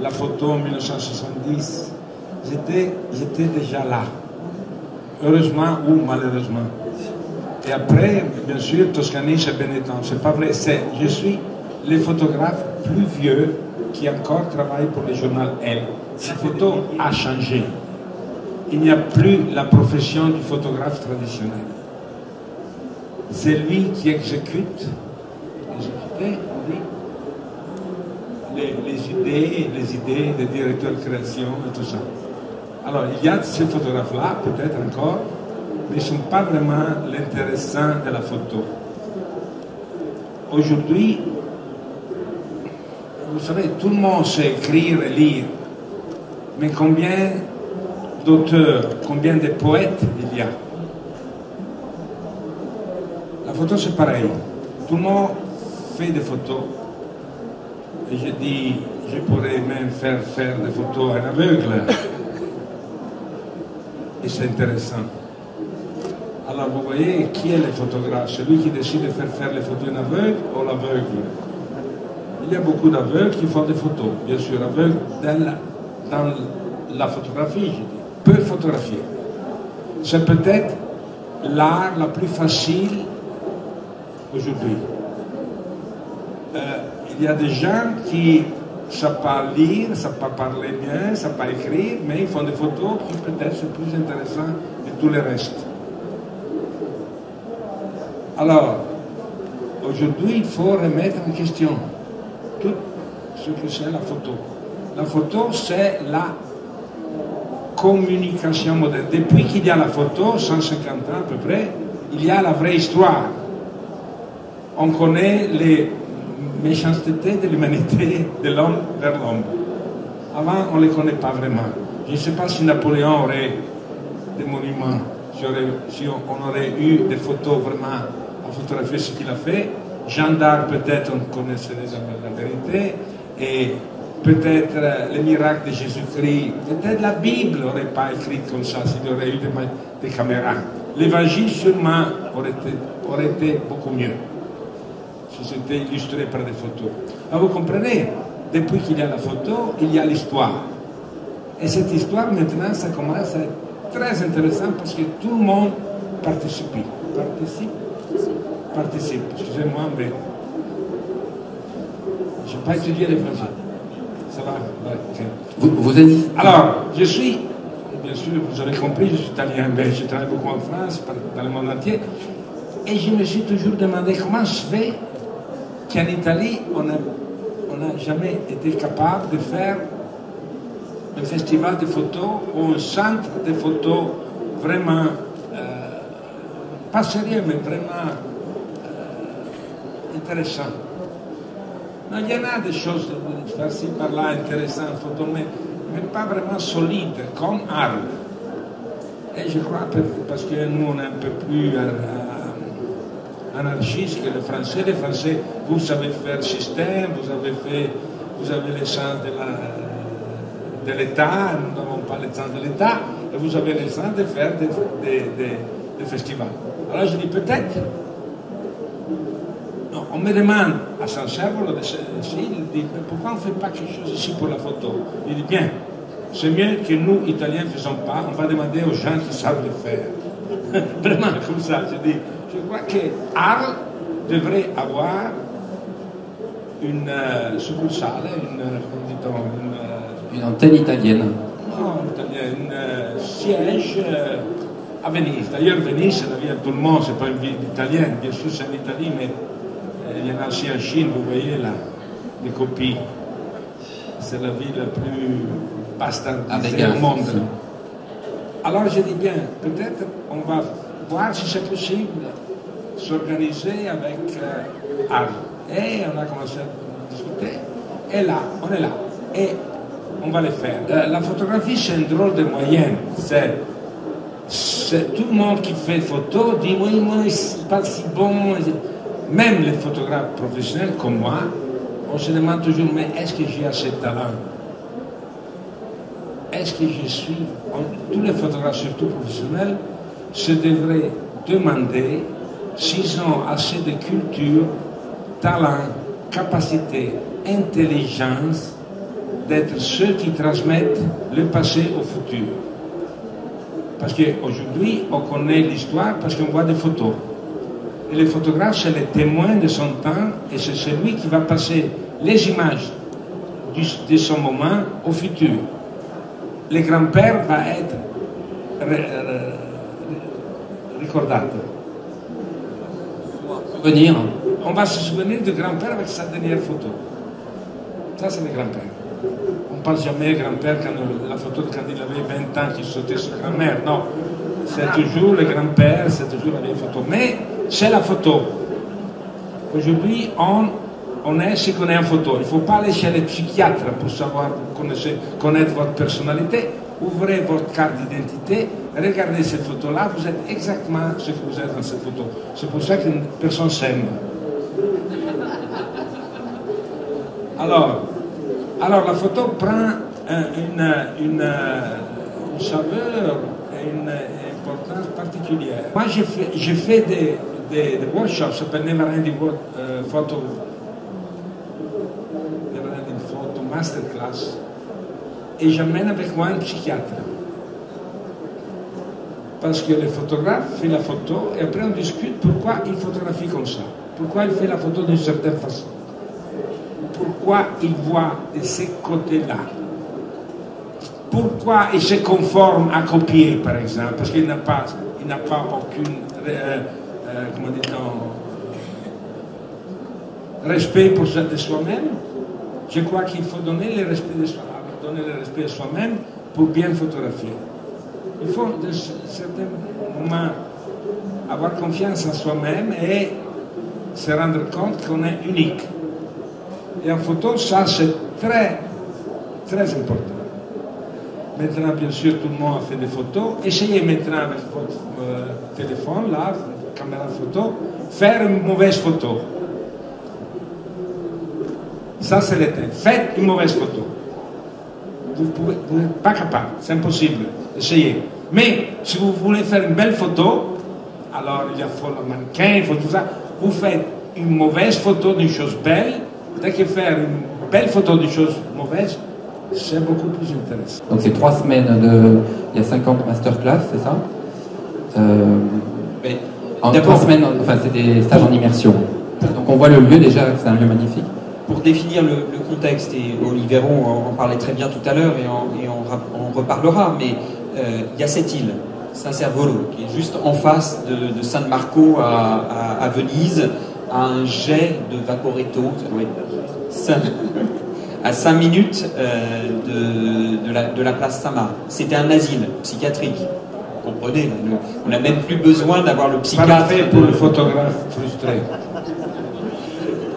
la photo en 1970, j'étais déjà là. Heureusement ou malheureusement. Et après, bien sûr, Toscani, c'est Benetton. C'est pas vrai. Je suis le photographe plus vieux qui encore travaille pour le journal Elle. La photo a changé. Il n'y a plus la profession du photographe traditionnel. C'est lui qui exécute les idées des directeurs de création et tout ça. Alors, il y a ces photographes-là, peut-être encore, mais ils ne sont pas vraiment l'intéressant de la photo. Aujourd'hui, vous savez, tout le monde sait écrire et lire, mais combien d'auteurs, combien de poètes il y a? La photo, c'est pareil. Tout le monde fait des photos. Et je dis, je pourrais même faire des photos à un aveugle. Et c'est intéressant. Alors vous voyez, qui est le photographe? Celui qui décide de faire les photos à un aveugle ou l'aveugle? Il y a beaucoup d'aveugles qui font des photos. Bien sûr, aveugles dans la photographie, je dis. Peut photographier. C'est peut-être l'art la plus facile aujourd'hui. Il y a des gens qui ne savent pas lire, ne savent pas parler bien, ne savent pas écrire, mais ils font des photos qui peut-être sont plus intéressantes que tout le reste. Alors, aujourd'hui, il faut remettre en question tout ce que c'est la photo. La photo, c'est la communication moderne. Depuis qu'il y a la photo, 150 ans à peu près, il y a la vraie histoire. On connaît les méchancetés de l'humanité, de l'homme vers l'homme. Avant, on ne les connaît pas vraiment. Je ne sais pas si Napoléon aurait des monuments, si on aurait eu des photos vraiment à photographier ce qu'il a fait. Jeanne d'Arc, peut-être, on connaissait la vérité. Et peut-être les miracles de Jésus-Christ, peut-être la Bible n'aurait pas écrit comme ça s'il y aurait eu des caméras. L'évangile, sûrement, aurait été beaucoup mieux si c'était illustré par des photos. Alors vous comprenez, depuis qu'il y a la photo, il y a l'histoire. Et cette histoire, maintenant, ça commence à être très intéressant parce que tout le monde participe. Excusez-moi, mais je n'ai pas étudié le français. Ça va? Ouais, okay. Vous êtes... Alors, je suis, bien sûr, vous avez compris, je suis italien, mais je travaille beaucoup en France, dans le monde entier, et je me suis toujours demandé comment se fait qu'en Italie, on n'a jamais été capable de faire un festival de photos ou un centre de photos vraiment, pas sérieux, mais vraiment intéressant. Non, il y en a des choses par-ci, par-là, intéressantes, photos, mais pas vraiment solides, comme Arles. Et je crois, parce que nous, on est un peu plus anarchistes que les Français. Les Français, vous savez faire système, vous avez le sens de l'État, nous n'avons pas le sens de l'État, et vous avez le sens de faire des festivals. Alors je dis peut-être. Non, on me demande à Saint-Servolo, il dit, mais pourquoi on ne fait pas quelque chose ici pour la photo? Il dit, bien, c'est mieux que nous, Italiens, ne faisons pas, on va demander aux gens qui savent le faire. Vraiment comme ça, je dis, je crois que Arles devrait avoir une succursale, une antenne italienne. Non, un siège à Venise. D'ailleurs, Venise, c'est la ville de tout le monde, c'est pas une ville italienne, bien sûr, c'est en Italie, mais il y en a aussi en Chine, vous voyez là, des copies. C'est la ville la plus bastardisée au monde. Alors je dis bien, peut-être on va voir si c'est possible s'organiser avec Arles. Et on a commencé à discuter. Et là, on est là. Et on va le faire. La photographie, c'est un drôle de moyen. C'est tout le monde qui fait photo dit oui, moi, c'est pas si bon. Même les photographes professionnels comme moi, on se demande toujours, mais est-ce que j'ai assez de talent? Est-ce que je suis... Tous les photographes, surtout professionnels, se devraient demander s'ils ont assez de culture, talent, capacité, intelligence d'être ceux qui transmettent le passé au futur. Parce qu'aujourd'hui, on connaît l'histoire parce qu'on voit des photos. Et le photographe, c'est le témoin de son temps et c'est celui qui va passer les images de son moment au futur. Le grand-père va être ricordato. Souvenir. On va se souvenir du grand-père avec sa dernière photo. Ça, c'est le grand-père. On ne pense jamais au grand-père quand la photo quand il avait 20 ans qu'il sautait sur grand-mère. Non, c'est toujours le grand-père, c'est toujours la vieille photo. Mais c'est la photo. Aujourd'hui, on est ce qu'on est en photo. Il ne faut pas aller chez les psychiatres pour savoir, connaître votre personnalité. Ouvrez votre carte d'identité, regardez cette photo-là, vous êtes exactement ce que vous êtes dans cette photo. C'est pour ça qu'une personne s'aime. Alors, la photo prend une saveur et une importance particulière. Moi, j'ai fait des workshops, ça s'appelle Never Ending Photo Masterclass, et j'amène avec moi un psychiatre. Parce que le photographe fait la photo et après on discute pourquoi il photographie comme ça, pourquoi il fait la photo d'une certaine façon. Pourquoi il voit de ces côtés-là? Pourquoi il se conforme à copier, par exemple? Parce qu'il n'a pas aucun respect pour ça de soi-même. Je crois qu'il faut donner le respect de soi-même pour bien photographier. Il faut, de certains moments, avoir confiance en soi-même et se rendre compte qu'on est unique. Et en photo, ça c'est très, très important. Maintenant, bien sûr, tout le monde a fait des photos. Essayez maintenant avec votre téléphone, là, caméra photo, faire une mauvaise photo. Ça, c'est le thème. Faites une mauvaise photo. Vous n'êtes pas capable, c'est impossible. Essayez. Mais si vous voulez faire une belle photo, alors il faut le mannequin, il faut tout ça. Vous faites une mauvaise photo d'une chose belle. Dès que faire une belle photo d'une chose mauvaise, c'est beaucoup plus intéressant. Donc c'est 3 semaines il y a 50 masterclass, c'est ça En 3 semaines, enfin c'est des stages en immersion. Donc on voit le lieu déjà, c'est un lieu magnifique. Pour définir le contexte, et Olivier en parlait très bien tout à l'heure et on reparlera, mais il y a cette île, San-Servolo, qui est juste en face de San Marco à Venise, à un jet de Vaporetto, à 5 minutes de la place Saint-Marc. C'était un asile psychiatrique. Vous comprenez, on n'a même plus besoin d'avoir le psychiatre. Parfait pour le photographe frustré.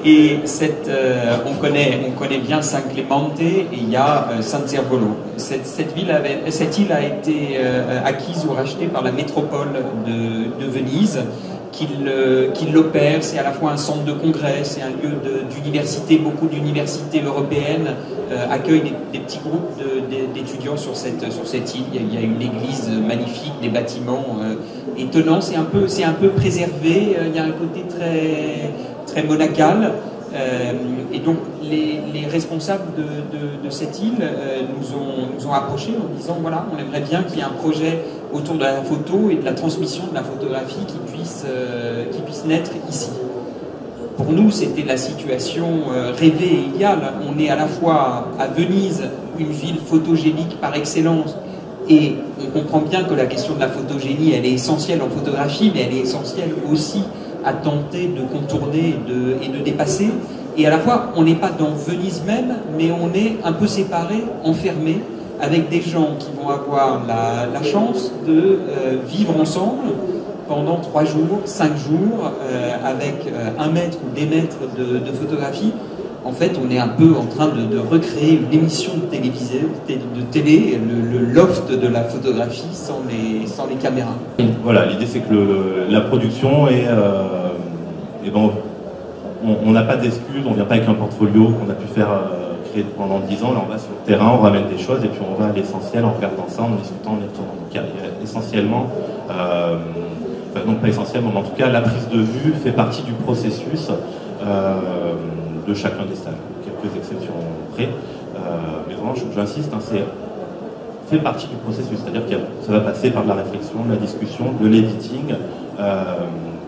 Et on connaît bien San Clemente et il y a San-Servolo. Cette île a été acquise ou rachetée par la métropole de Venise, qui l'opère. C'est à la fois un centre de congrès, c'est un lieu d'université. Beaucoup d'universités européennes accueillent des petits groupes d'étudiants sur cette île. Il y a une église magnifique, des bâtiments étonnants. C'est un peu préservé. Il y a un côté très monacal, et donc les responsables de cette île nous ont approchés en disant voilà, on aimerait bien qu'il y ait un projet autour de la photo et de la transmission de la photographie qui puisse naître ici. Pour nous, c'était la situation rêvée et idéale. On est à la fois à Venise, une ville photogénique par excellence, et on comprend bien que la question de la photogénie, elle est essentielle en photographie, mais elle est essentielle aussi à tenter de contourner et de dépasser. Et à la fois, on n'est pas dans Venise même, mais on est un peu séparés, enfermés, avec des gens qui vont avoir la chance de vivre ensemble pendant 3 jours, 5 jours, avec 1 mètre ou des mètres de photographie. En fait, on est un peu en train de recréer une émission de télé, le loft de la photographie sans les caméras. Voilà, l'idée c'est que la production est... bon, on n'a pas d'excuses, on ne vient pas avec un portfolio qu'on a pu faire créer pendant 10 ans. Là, on va sur le terrain, on ramène des choses et puis on va à l'essentiel en regardant ça, en discutant, en y retournant. Donc, il y a essentiellement... non pas essentiellement, mais en tout cas, la prise de vue fait partie du processus de chacun des stages, quelques exceptions près. Mais vraiment, j'insiste, hein, c'est fait partie du processus, c'est-à-dire que ça va passer par de la réflexion, de la discussion, de l'editing,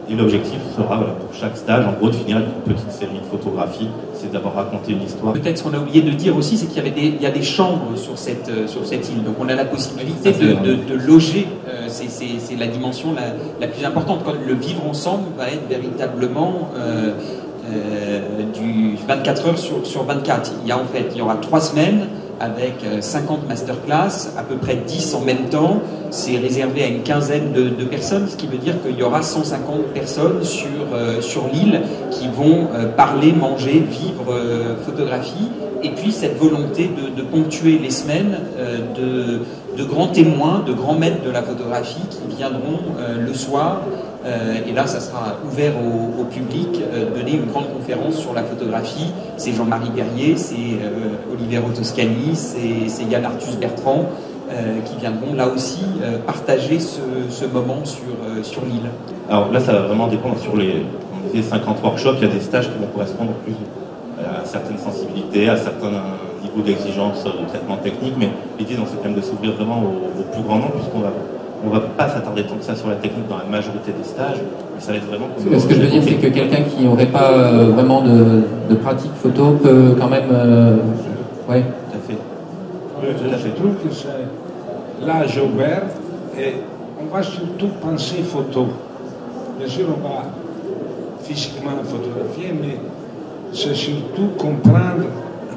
et l'objectif sera voilà, pour chaque stage, en gros, de finir avec une petite série de photographies, c'est d'avoir raconté une histoire. Peut-être ce qu'on a oublié de dire aussi, c'est qu'il y a des chambres sur cette île, donc on a la possibilité de loger, c'est la dimension la plus importante, quand le vivre ensemble va être véritablement du 24 heures sur 24. Il y aura 3 semaines, avec 50 masterclass, à peu près 10 en même temps. C'est réservé à une quinzaine de personnes, ce qui veut dire qu'il y aura 150 personnes sur l'île qui vont parler, manger, vivre, photographie. Et puis cette volonté de ponctuer les semaines de grands témoins, de grands maîtres de la photographie qui viendront le soir. Et là, ça sera ouvert au public, donner une grande conférence sur la photographie. C'est Jean-Marie Berrier, c'est Olivero Toscani, c'est Yann Arthus Bertrand qui viendront là aussi partager ce moment sur l'île. Alors là, ça va vraiment dépendre sur les 50 workshops. Il y a des stages qui vont correspondre plus à certaines sensibilités, à certains niveaux d'exigence de traitement technique, mais l'idée, c'est quand même de s'ouvrir vraiment au plus grand nombre, puisqu'on va pas s'attarder tant que ça sur la technique dans la majorité des stages, mais ça va être vraiment... Ce que je veux dire, c'est que quelqu'un qui n'aurait pas vraiment de pratique photo peut quand même... Oui. Tout à fait. Je trouve que c'est l'âge ouvert et on va surtout penser photo. Bien sûr, on va physiquement photographier, mais c'est surtout comprendre,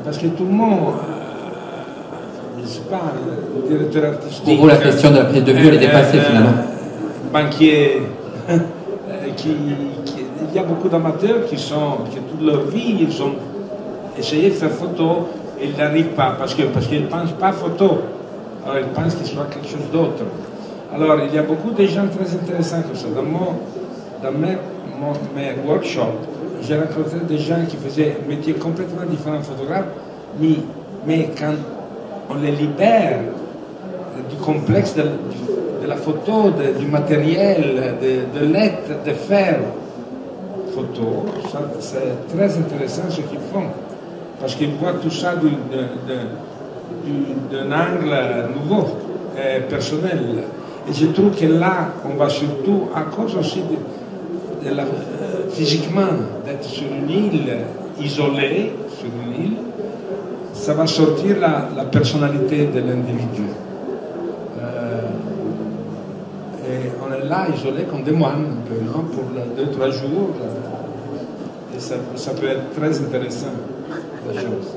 parce que tout le monde... je ne sais pas, un directeur artistique... Pour vous, la question de la prise de vue, elle est dépassée finalement. Banquier, il y a beaucoup d'amateurs qui toute leur vie, ils ont essayé de faire photo et ils n'arrivent pas, parce qu'ils ne pensent pas photo, alors ils pensent qu'il soit quelque chose d'autre. Alors il y a beaucoup de gens très intéressants comme ça. Dans mes workshops, j'ai rencontré des gens qui faisaient un métier complètement différent de photographe, mais quand on les libère du complexe de la photo, du matériel, de l'être, de faire photo, c'est très intéressant ce qu'ils font, parce qu'ils voient tout ça d'un angle nouveau, personnel. Et je trouve que là, on va surtout, à cause aussi physiquement, d'être sur une île, isolée, sur une île, ça va sortir la personnalité de l'individu. Et on est là, isolé comme des moines, pour 2-3 jours. Et ça peut être très intéressant, la chose.